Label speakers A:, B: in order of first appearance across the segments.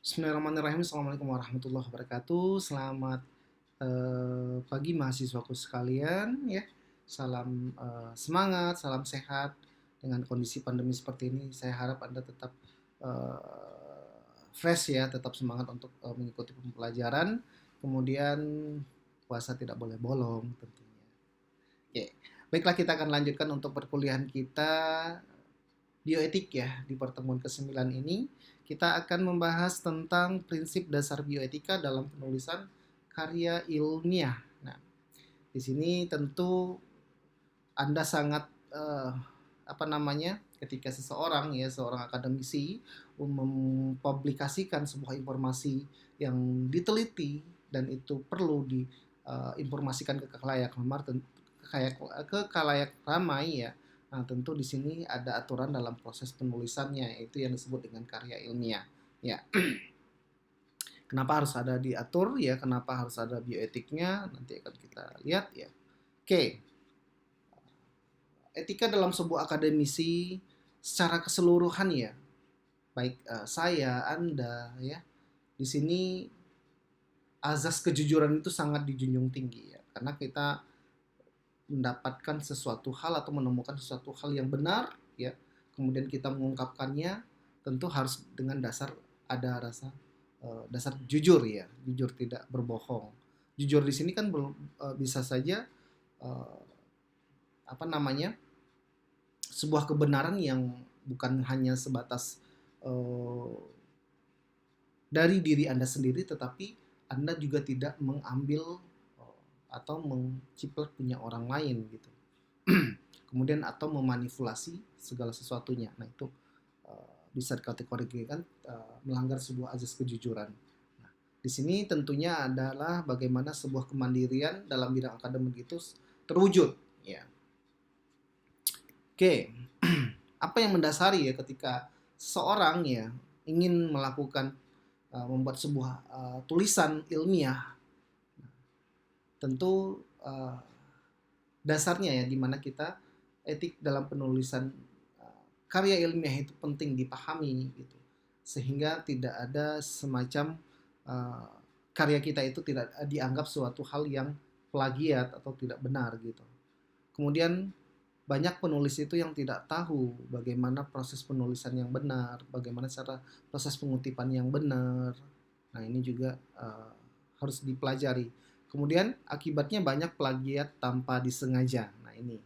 A: Bismillahirrahmanirrahim. Assalamualaikum warahmatullahi wabarakatuh. Selamat pagi mahasiswaku sekalian ya. Salam semangat, salam sehat dengan kondisi pandemi seperti ini. Saya harap Anda tetap fresh ya, tetap semangat untuk mengikuti pembelajaran. Kemudian puasa tidak boleh bolong tentunya. Oke. Baiklah, kita akan lanjutkan untuk perkuliahan kita bioetik ya. Di pertemuan ke-9 ini kita akan membahas tentang prinsip dasar bioetika dalam penulisan karya ilmiah. Nah, di sini tentu Anda sangat apa namanya? Ketika seseorang ya, seorang akademisi mempublikasikan sebuah informasi yang diteliti dan itu perlu diinformasikan ke khalayak ramai ya. Nah, tentu di sini ada aturan dalam proses penulisannya, yaitu yang disebut dengan karya ilmiah. Ya, kenapa harus ada diatur ya? Kenapa harus ada bioetiknya? Nanti akan kita lihat ya. Oke, etika dalam sebuah akademisi secara keseluruhan ya, baik saya, Anda ya. Di sini azas kejujuran itu sangat dijunjung tinggi ya, karena kita mendapatkan sesuatu hal atau menemukan sesuatu hal yang benar ya, kemudian kita mengungkapkannya, tentu harus dengan dasar ada dasar jujur ya, jujur tidak berbohong. Jujur di sini kan bisa saja uh, apa namanya, sebuah kebenaran yang bukan hanya sebatas uh, dari diri Anda sendiri, tetapi Anda juga tidak mengambil atau menciplak punya orang lain gitu. Kemudian atau memanipulasi segala sesuatunya. Nah, itu bisa dikategorikan melanggar sebuah azas kejujuran. Nah, di sini tentunya adalah bagaimana sebuah kemandirian dalam bidang akademik itu terwujud ya. Oke. Apa yang mendasari ya ketika seorang ya ingin melakukan membuat sebuah tulisan ilmiah, tentu dasarnya ya, dimana kita etik dalam penulisan karya ilmiah itu penting dipahami gitu, sehingga tidak ada semacam uh, karya kita itu tidak dianggap suatu hal yang plagiat atau tidak benar gitu. Kemudian banyak penulis itu yang tidak tahu bagaimana proses penulisan yang benar, bagaimana cara proses pengutipan yang benar. Nah, ini juga harus dipelajari. Kemudian akibatnya banyak plagiat tanpa disengaja. Nah, ini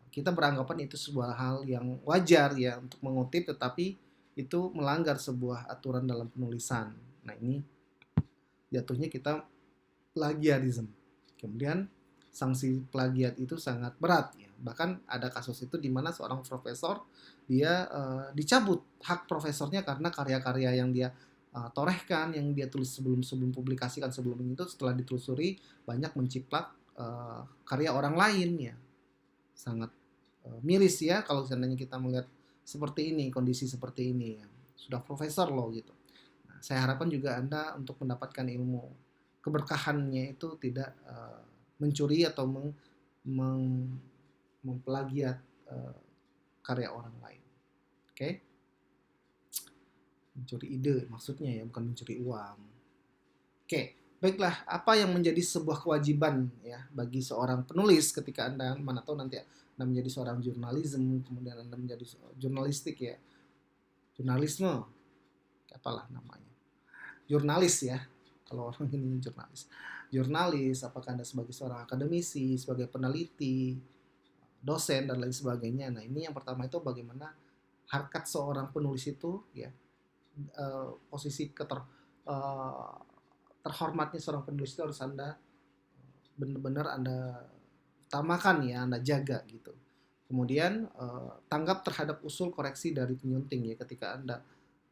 A: kita beranggapan itu sebuah hal yang wajar ya untuk mengutip, tetapi itu melanggar sebuah aturan dalam penulisan. Nah, ini jatuhnya kita plagiarisme. Kemudian sanksi plagiat itu sangat berat ya. Bahkan ada kasus itu di mana seorang profesor dia dicabut hak profesornya karena karya-karya yang dia torehkan, yang dia tulis sebelum publikasikan sebelum itu, setelah ditelusuri banyak menciplak karya orang lain ya. Sangat miris ya kalau seandainya kita melihat seperti ini, kondisi seperti ini ya. Sudah profesor loh gitu. Nah, saya harapkan juga Anda untuk mendapatkan ilmu keberkahannya itu tidak mencuri atau memplagiat karya orang lain. Oke? Okay? Mencuri ide maksudnya ya, bukan mencuri uang. Oke, okay. Baiklah, apa yang menjadi sebuah kewajiban ya bagi seorang penulis ketika Anda, mana tahu nanti Anda menjadi seorang jurnalisme, kemudian Anda menjadi jurnalistik ya, jurnalisme, apalah namanya, jurnalis ya, kalau orang ini jurnalis. Jurnalis, apakah Anda sebagai seorang akademisi, sebagai peneliti, dosen dan lain sebagainya. Nah, ini yang pertama itu bagaimana harkat seorang penulis itu ya, posisi terhormatnya seorang penulis itu harus Anda benar-benar Anda utamakan ya, Anda jaga gitu. Kemudian tanggap terhadap usul koreksi dari penyunting ya, ketika Anda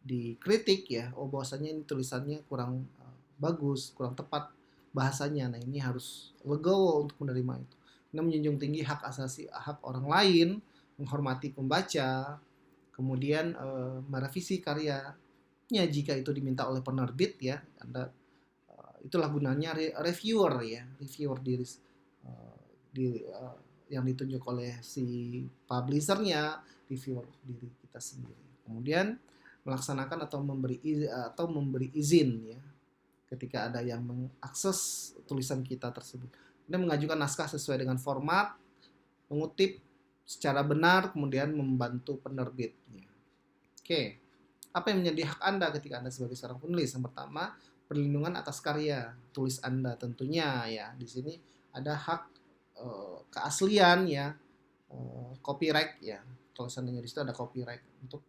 A: dikritik ya, oh bahwasanya ini tulisannya kurang bagus, kurang tepat bahasanya. Nah, ini harus legowo untuk menerima itu. Ini menjunjung tinggi hak asasi, hak orang lain, menghormati pembaca, kemudian merevisi karyanya jika itu diminta oleh penerbit ya. Anda itulah gunanya reviewer ya, reviewer diri yang ditunjuk oleh si publishernya, reviewer diri kita sendiri. Kemudian melaksanakan atau memberi izin ya ketika ada yang mengakses tulisan kita tersebut. Anda mengajukan naskah sesuai dengan format, mengutip secara benar, kemudian membantu penerbitnya. Oke, apa yang menjadi hak Anda ketika Anda sebagai seorang penulis? Yang pertama, perlindungan atas karya tulis Anda tentunya ya. Di sini ada hak keaslian ya, copyright ya. Kalau seandainya di situ ada copyright untuk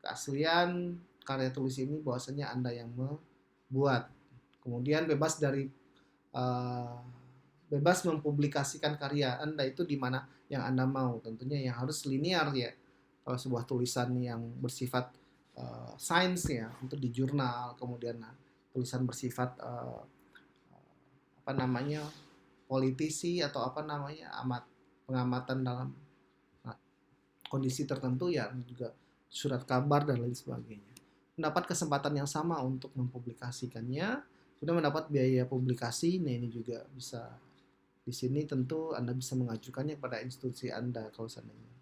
A: keaslian karya tulis ini bahwasanya Anda yang membuat. Kemudian bebas mempublikasikan karya Anda itu di mana yang Anda mau. Tentunya yang harus linear ya. Kalau sebuah tulisan yang bersifat sains ya untuk di jurnal, kemudian tulisan bersifat politisi atau pengamatan dalam kondisi tertentu ya, juga surat kabar dan lain sebagainya. Mendapat kesempatan yang sama untuk mempublikasikannya, sudah mendapat biaya publikasi. Nah, ini juga bisa di sini tentu Anda bisa mengajukannya pada institusi Anda kalau seandainya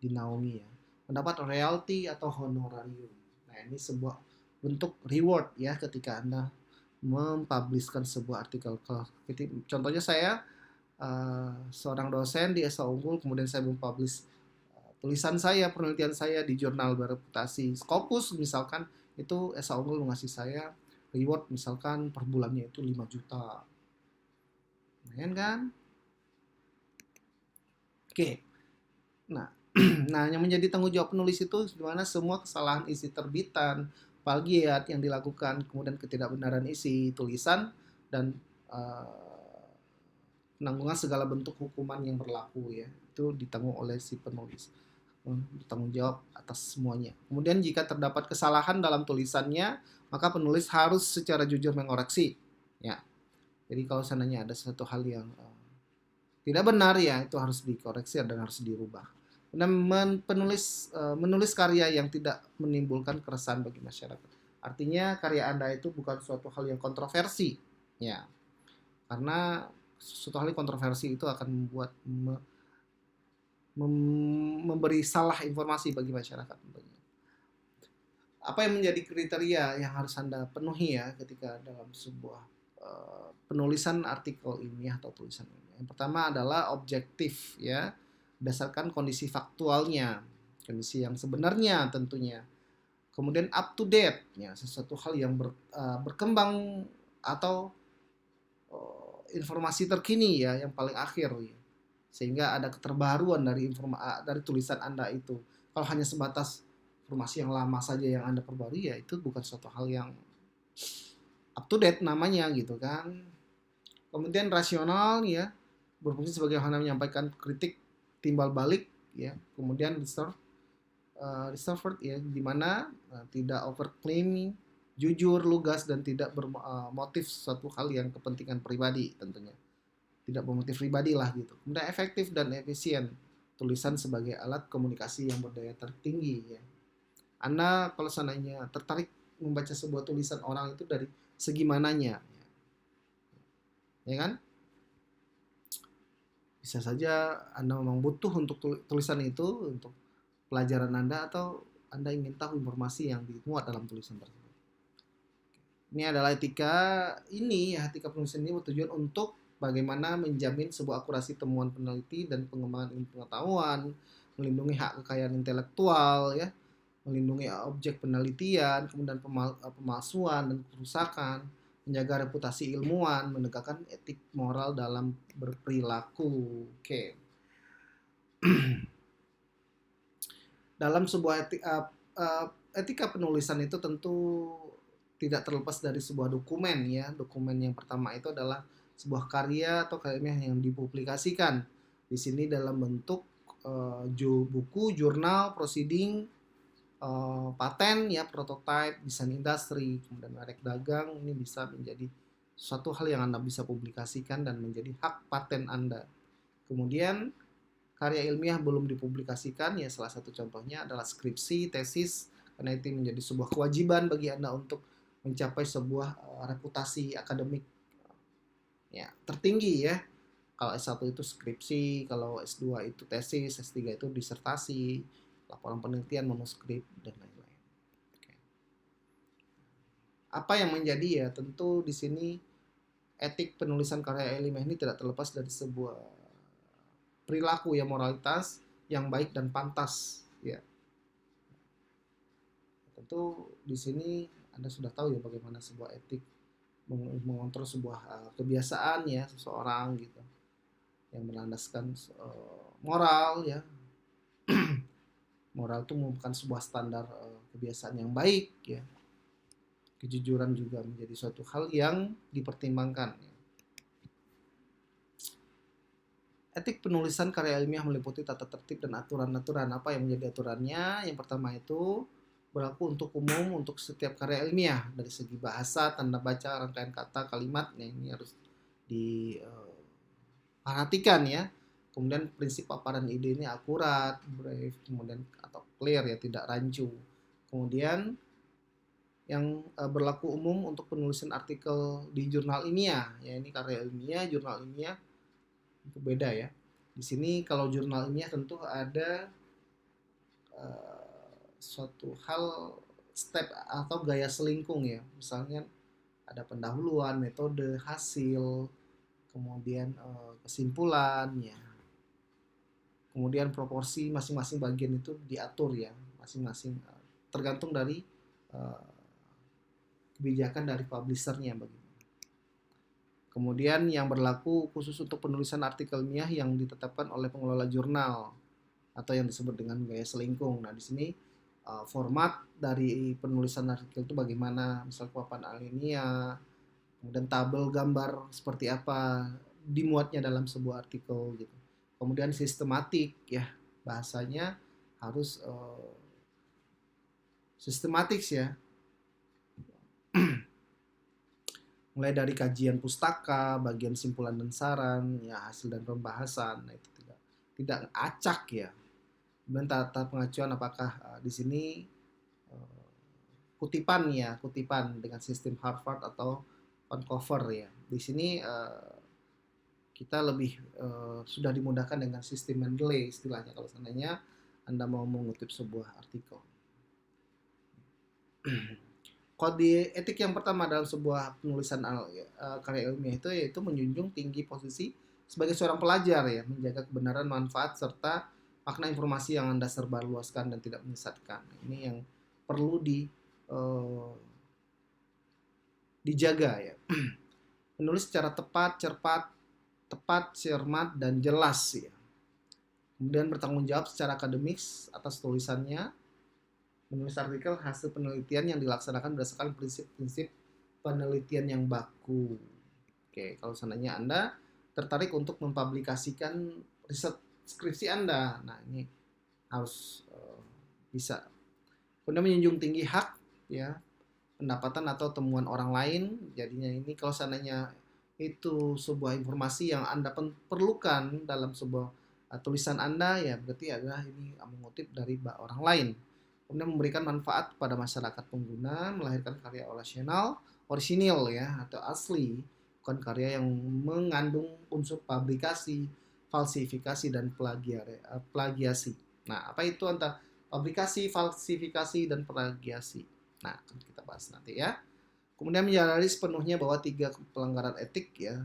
A: dinaungi ya. Mendapat royalti atau honorarium. Nah, ini sebuah bentuk reward ya ketika Anda mempublishkan sebuah artikel. Contohnya saya seorang dosen di Esa Unggul, kemudian saya mempublish tulisan saya, penelitian saya di jurnal bereputasi Scopus misalkan, itu Esa Unggul mengasih saya reward misalkan per bulannya itu 5 juta. Lumayan kan? Oke. Nah, yang menjadi tanggung jawab penulis itu di mana semua kesalahan isi terbitan, plagiat yang dilakukan, kemudian ketidakbenaran isi tulisan dan penanggungan segala bentuk hukuman yang berlaku ya, itu ditanggung oleh si penulis, bertanggung jawab atas semuanya. Kemudian jika terdapat kesalahan dalam tulisannya, maka penulis harus secara jujur mengoreksi ya. Jadi kalau seandainya ada satu hal yang tidak benar ya, itu harus dikoreksi dan harus dirubah. Dan menulis karya yang tidak menimbulkan keresahan bagi masyarakat. Artinya karya Anda itu bukan suatu hal yang kontroversi ya. Karena suatu hal yang kontroversi itu akan membuat memberi salah informasi bagi masyarakat. Apa yang menjadi kriteria yang harus Anda penuhi ya ketika dalam sebuah penulisan artikel ini atau tulisan ini? Yang pertama adalah objektif ya, berdasarkan kondisi faktualnya, kondisi yang sebenarnya tentunya. Kemudian up to date ya, sesuatu hal yang berkembang atau informasi terkini ya, yang paling akhir ya. Sehingga ada keterbaruan dari tulisan Anda itu. Kalau hanya sebatas informasi yang lama saja yang Anda perbarui ya, itu bukan suatu hal yang up to date namanya gitu kan. Kemudian rasional ya, berfungsi sebagai hal yang menyampaikan kritik timbal balik ya. Kemudian reserved ya, dimana tidak overclaiming, jujur, lugas, dan tidak bermotif suatu hal yang kepentingan pribadi tentunya. Tidak bermotif pribadi lah gitu. Kemudian efektif dan efisien, tulisan sebagai alat komunikasi yang berdaya tertinggi ya. Anda kalau seandainya tertarik membaca sebuah tulisan orang itu dari segi mananya ya kan? Bisa saja Anda memang butuh untuk tulisan itu untuk pelajaran Anda, atau Anda ingin tahu informasi yang dimuat dalam tulisan tersebut. Ini adalah etika penulisan ini bertujuan untuk bagaimana menjamin sebuah akurasi temuan peneliti dan pengembangan ilmu pengetahuan, melindungi hak kekayaan intelektual ya, melindungi objek penelitian, kemudian pemalsuan dan kerusakan, menjaga reputasi ilmuwan, menegakkan etik moral dalam berperilaku. Oke. Dalam sebuah etika penulisan itu tentu tidak terlepas dari sebuah dokumen ya. Dokumen yang pertama itu adalah sebuah karya atau karya yang dipublikasikan. Di sini dalam bentuk buku, jurnal, proceeding, paten ya, prototype, desain industri, kemudian merek dagang. Ini bisa menjadi suatu hal yang Anda bisa publikasikan dan menjadi hak paten Anda. Kemudian karya ilmiah belum dipublikasikan ya, salah satu contohnya adalah skripsi, tesis, karena itu menjadi sebuah kewajiban bagi Anda untuk mencapai sebuah reputasi akademik ya tertinggi ya. Kalau S1 itu skripsi, kalau S2 itu tesis, S3 itu disertasi, laporan penelitian, manuskrip, dan lain-lain. Oke. Apa yang menjadi ya tentu di sini etik penulisan karya ilmiah ini tidak terlepas dari sebuah perilaku ya, moralitas yang baik dan pantas ya. Tentu di sini Anda sudah tahu ya bagaimana sebuah etik mengontrol sebuah kebiasaan ya seseorang gitu yang berlandaskan moral ya. Moral itu merupakan sebuah standar kebiasaan yang baik ya. Kejujuran juga menjadi suatu hal yang dipertimbangkan ya. Etik penulisan karya ilmiah meliputi tata tertib dan aturan-aturan. Apa yang menjadi aturannya? Yang pertama itu berlaku untuk umum untuk setiap karya ilmiah dari segi bahasa, tanda baca, rangkaian kata, kalimat. Nah, ini harus diperhatikan ya. Kemudian prinsip paparan ide ini akurat, brief, kemudian atau clear ya, tidak rancu. Kemudian yang berlaku umum untuk penulisan artikel di jurnal ilmiah. Ya, ini karya ilmiah, jurnal ilmiah itu beda ya. Di sini kalau jurnal ilmiah tentu ada suatu hal step atau gaya selingkung ya. Misalnya ada pendahuluan, metode, hasil, kemudian kesimpulan ya. Kemudian proporsi masing-masing bagian itu diatur ya, masing-masing tergantung dari kebijakan dari publishernya bagaimana. Kemudian yang berlaku khusus untuk penulisan artikel ilmiah yang ditetapkan oleh pengelola jurnal atau yang disebut dengan gaya selingkung. Nah, di sini format dari penulisan artikel itu bagaimana, misal papan alinea, kemudian tabel gambar seperti apa dimuatnya dalam sebuah artikel gitu. Kemudian sistematik ya, bahasanya harus sistematik ya. Mulai dari kajian pustaka, bagian simpulan dan saran, ya hasil dan pembahasan, nah itu tidak acak ya. Kemudian tata pengacuan apakah di sini kutipan ya, kutipan dengan sistem Harvard atau Vancouver ya. Di sini kita lebih sudah dimudahkan dengan sistem Mendeley istilahnya kalau seandainya Anda mau mengutip sebuah artikel. Kode etik yang pertama dalam sebuah penulisan karya ilmiah itu yaitu menjunjung tinggi posisi sebagai seorang pelajar ya, menjaga kebenaran, manfaat serta makna informasi yang Anda sebarluaskan dan tidak menyesatkan. Ini yang perlu dijaga ya. Menulis secara tepat, cermat dan jelas ya. Kemudian bertanggung jawab secara akademis atas tulisannya. Menulis artikel hasil penelitian yang dilaksanakan berdasarkan prinsip-prinsip penelitian yang baku. Oke, kalau seandainya Anda tertarik untuk mempublikasikan riset skripsi Anda, nah ini harus bisa. Kemudian menjunjung tinggi hak ya, pendapatan atau temuan orang lain. Jadinya ini kalau seandainya itu sebuah informasi yang Anda perlukan dalam sebuah tulisan Anda ya, berarti adalah ini mengutip dari orang lain. Kemudian memberikan manfaat pada masyarakat pengguna, melahirkan karya orisinil ya atau asli, bukan karya yang mengandung unsur publikasi, falsifikasi dan plagiasi. Nah, apa itu antara publikasi, falsifikasi dan plagiasi? Nah, kita bahas nanti ya. Kemudian menyadari sepenuhnya bahwa 3 pelanggaran etik ya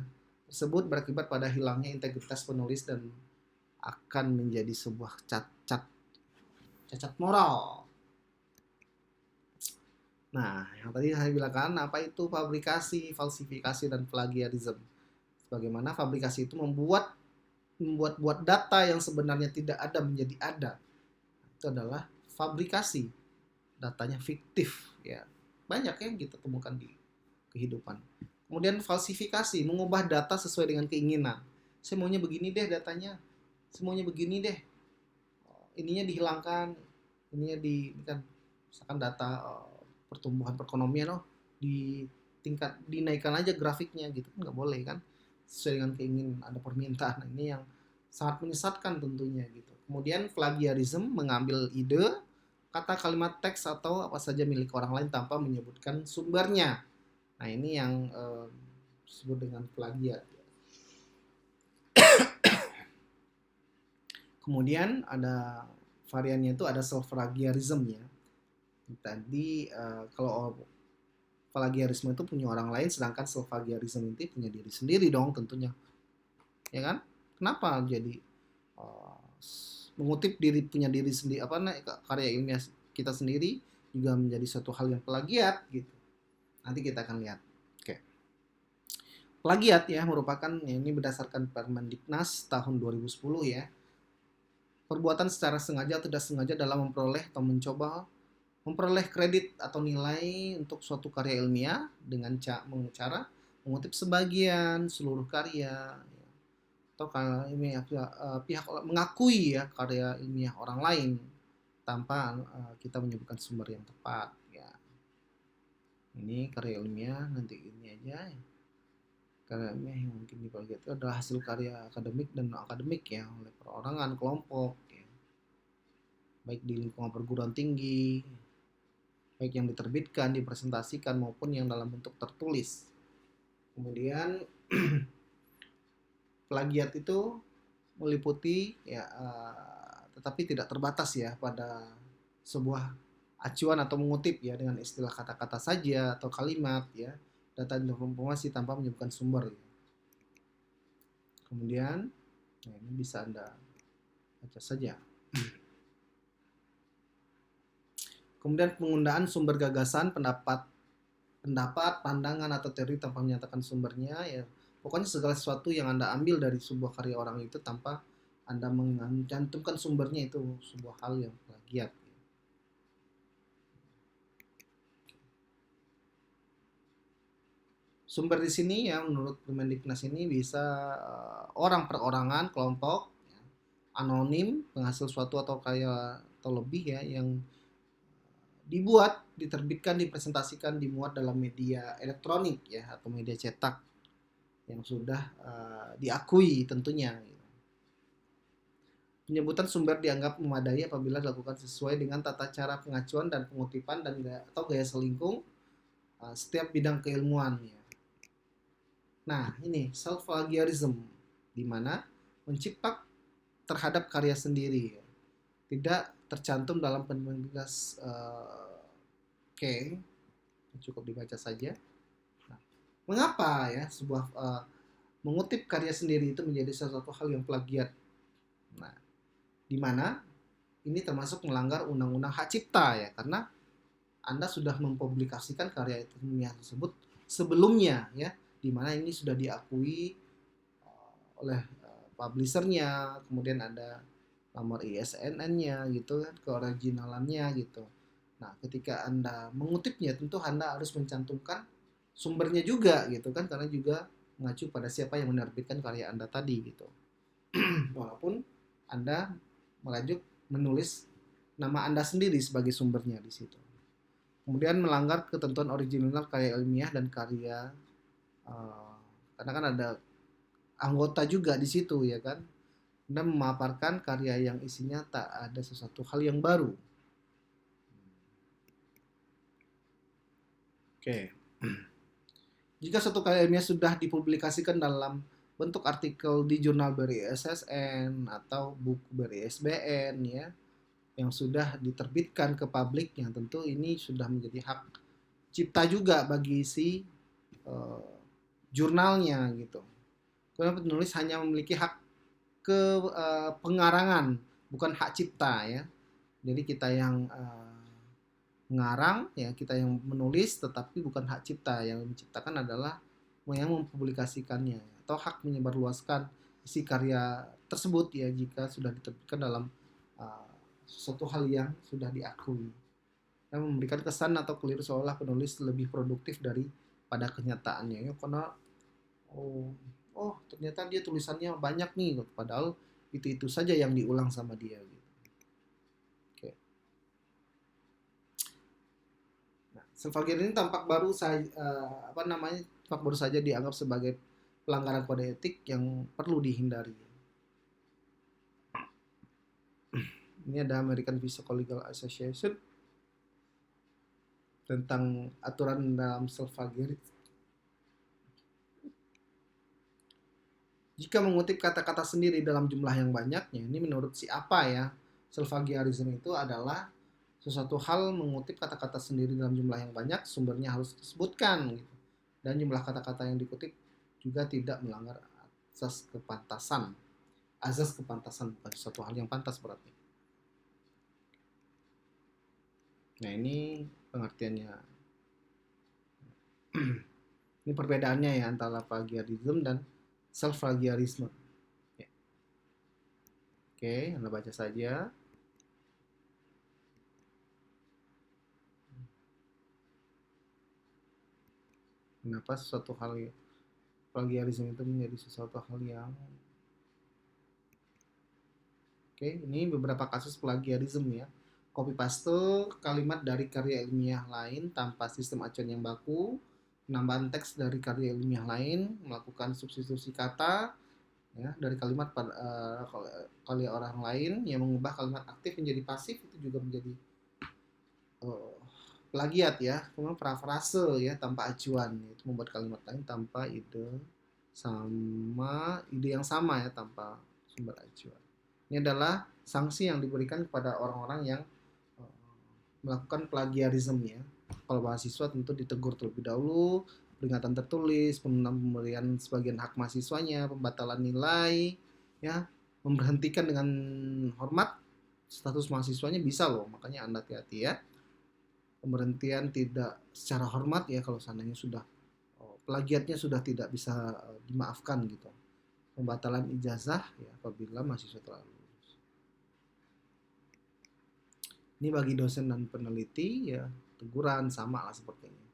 A: tersebut berakibat pada hilangnya integritas penulis dan akan menjadi sebuah cacat moral. Nah, yang tadi saya bilang apa itu fabrikasi, falsifikasi, dan plagiarisme. Bagaimana fabrikasi itu membuat data yang sebenarnya tidak ada menjadi ada. Itu adalah fabrikasi. Datanya fiktif ya. Banyak yang kita temukan di kehidupan. Kemudian falsifikasi, mengubah data sesuai dengan keinginan. Saya maunya begini deh datanya. Semuanya begini deh. Ininya dihilangkan, ininya kan misalkan data pertumbuhan perekonomian dinaikkan aja grafiknya gitu kan nggak boleh kan, sesuai dengan keinginan, ada permintaan. Nah, ini yang sangat menyesatkan tentunya gitu. Kemudian plagiarisme, mengambil ide, kata, kalimat, teks atau apa saja milik orang lain tanpa menyebutkan sumbernya. Nah, ini yang disebut dengan plagiat. Kemudian ada variannya itu ada self plagiarism ya. Tadi kalau plagiarisme itu punya orang lain, sedangkan self-plagiarism itu punya diri sendiri dong tentunya, ya kan? Kenapa jadi uh, mengutip punya diri sendiri, karya ilmiah kita sendiri juga menjadi suatu hal yang plagiat gitu? Nanti kita akan lihat. Oke. Plagiat ya merupakan, ya, ini berdasarkan Permendiknas tahun 2010 ya. Perbuatan secara sengaja atau tidak sengaja dalam memperoleh atau mencoba memperoleh kredit atau nilai untuk suatu karya ilmiah dengan cara mengutip sebagian seluruh karya, atau kalau ilmiah pihak mengakui ya karya ilmiah orang lain tanpa kita menyebutkan sumber yang tepat ya. Ini karya ilmiah, nanti ini aja ya. Karya ilmiah yang mungkin diplagiat itu adalah hasil karya akademik dan non akademik ya oleh perorangan, kelompok ya, baik di lingkungan perguruan tinggi, baik yang diterbitkan, dipresentasikan maupun yang dalam bentuk tertulis. Kemudian plagiat itu meliputi ya, tetapi tidak terbatas ya pada sebuah acuan atau mengutip ya dengan istilah kata-kata saja atau kalimat ya, data dan informasi tanpa menyebutkan sumber ya. Kemudian ya, ini bisa Anda baca saja. Kemudian penggunaan sumber gagasan, pendapat, pandangan atau teori tanpa menyatakan sumbernya ya. Pokoknya segala sesuatu yang Anda ambil dari sebuah karya orang itu tanpa Anda mencantumkan sumbernya, itu sebuah hal yang plagiat. Sumber di sini ya menurut Permendiknas ini bisa orang perorangan, kelompok, ya, anonim, penghasil suatu atau karya atau lebih ya yang dibuat, diterbitkan, dipresentasikan, dimuat dalam media elektronik ya atau media cetak yang sudah diakui tentunya. Penyebutan sumber dianggap memadai apabila dilakukan sesuai dengan tata cara pengacuan dan pengutipan dan atau gaya selingkung setiap bidang keilmuan ya. Nah, ini self plagiarism, di mana mencipta terhadap karya sendiri ya. Tidak tercantum dalam Permendiknas. Oke, cukup dibaca saja. Nah, mengapa ya sebuah mengutip karya sendiri itu menjadi sesuatu hal yang plagiat? Nah, di mana ini termasuk melanggar undang-undang hak cipta ya, karena Anda sudah mempublikasikan karya ilmiah tersebut sebelumnya ya, di mana ini sudah diakui oleh publishernya, kemudian ada nomor ISNN-nya gitu kan, keoriginalannya gitu. Nah, ketika Anda mengutipnya tentu Anda harus mencantumkan sumbernya juga gitu kan, karena juga mengacu pada siapa yang menerbitkan karya Anda tadi gitu. Walaupun Anda menulis nama Anda sendiri sebagai sumbernya di situ. Kemudian melanggar ketentuan original karya ilmiah dan karya karena kan ada anggota juga di situ ya kan, dan memaparkan karya yang isinya tak ada sesuatu hal yang baru. Oke. Jika suatu karya ilmiah sudah dipublikasikan dalam bentuk artikel di jurnal BERI-SSN atau buku BERI-SBN ya, yang sudah diterbitkan ke publik, yang tentu ini sudah menjadi hak cipta juga bagi si jurnalnya gitu. Karena penulis hanya memiliki hak ke pengarangan, bukan hak cipta ya. Jadi kita yang mengarang ya, kita yang menulis, tetapi bukan hak cipta. Yang menciptakan adalah yang mempublikasikannya atau hak menyebarluaskan isi karya tersebut ya, jika sudah diterbitkan dalam suatu hal yang sudah diakui, dan memberikan kesan atau keliru seolah penulis lebih produktif daripada kenyataannya ya, karena ternyata dia tulisannya banyak nih, padahal itu saja yang diulang sama dia gitu. Oke. Nah, self-plagiarism ini tampak baru saja dianggap sebagai pelanggaran kode etik yang perlu dihindari. Ini ada American Psychological Association tentang aturan dalam self-plagiarism. Jika mengutip kata-kata sendiri dalam jumlah yang banyaknya, ini menurut si apa ya, self-plagiarism itu adalah sesuatu hal mengutip kata-kata sendiri dalam jumlah yang banyak, sumbernya harus disebutkan gitu. Dan jumlah kata-kata yang dikutip juga tidak melanggar asas kepantasan. Asas kepantasan bukan sesuatu hal yang pantas berarti. Nah, ini pengertiannya. Ini perbedaannya ya antara plagiarisme dan self plagiarisme. Ya. Oke, Anda baca saja. Kenapa sesuatu hal plagiarisme itu menjadi sesuatu hal yang ini beberapa kasus plagiarisme ya. Copy paste kalimat dari karya ilmiah lain tanpa sistem acuan yang baku, penambahan teks dari karya ilmiah lain, melakukan substitusi kata ya dari kalimat pada karya orang lain yang mengubah kalimat aktif menjadi pasif, itu juga menjadi uh, plagiat ya. Kemudian parafrase ya tanpa acuan, itu membuat kalimat lain tanpa ide yang sama ya, tanpa sumber acuan. Ini adalah sanksi yang diberikan kepada orang-orang yang melakukan plagiarisme ya. Kalau mahasiswa tentu ditegur terlebih dahulu, peringatan tertulis, pemberian sebagian hak mahasiswanya, pembatalan nilai, ya, memberhentikan dengan hormat status mahasiswanya bisa loh, makanya Anda hati-hati ya. Pemberhentian tidak secara hormat ya kalau seandainya sudah plagiatnya sudah tidak bisa dimaafkan gitu. Pembatalan ijazah ya apabila mahasiswa telah lulus. Ini bagi dosen dan peneliti ya teguran sama lah sepertinya.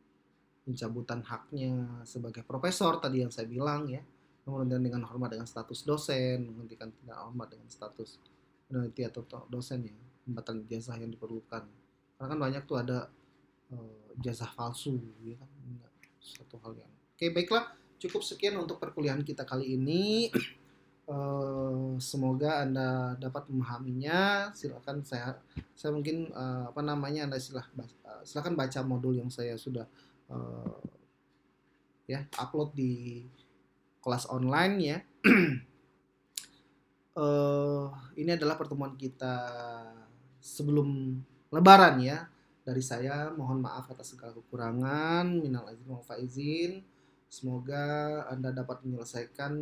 A: Pencabutan haknya sebagai profesor tadi yang saya bilang ya. Kemudian dengan hormat dengan status dosen, menghentikan tidak hormat dengan status peneliti atau dosen ya. Pembatalan ijazah yang diperlukan. Karena kan banyak tuh ada ijazah palsu ya kan. Satu hal yang oke, baiklah, cukup sekian untuk perkuliahan kita kali ini. Semoga Anda dapat memahaminya. Silakan saya mungkin Anda silakan baca modul yang saya sudah upload di kelas online ya. Ini adalah pertemuan kita sebelum Lebaran ya. Dari saya mohon maaf atas segala kekurangan, minal aidin wal faizin. Semoga Anda dapat menyelesaikan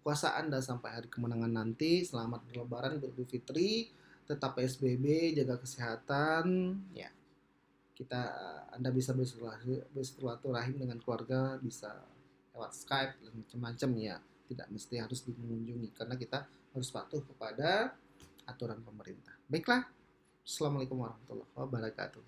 A: puasa Anda sampai hari kemenangan nanti. Selamat berlebaran, Idul Fitri, tetap PSBB, jaga kesehatan ya. Anda bisa bersilaturahim dengan keluarga, bisa lewat Skype dan macam-macam ya. Tidak mesti harus mengunjungi karena kita harus patuh kepada aturan pemerintah. Baiklah. Assalamualaikum warahmatullahi wabarakatuh.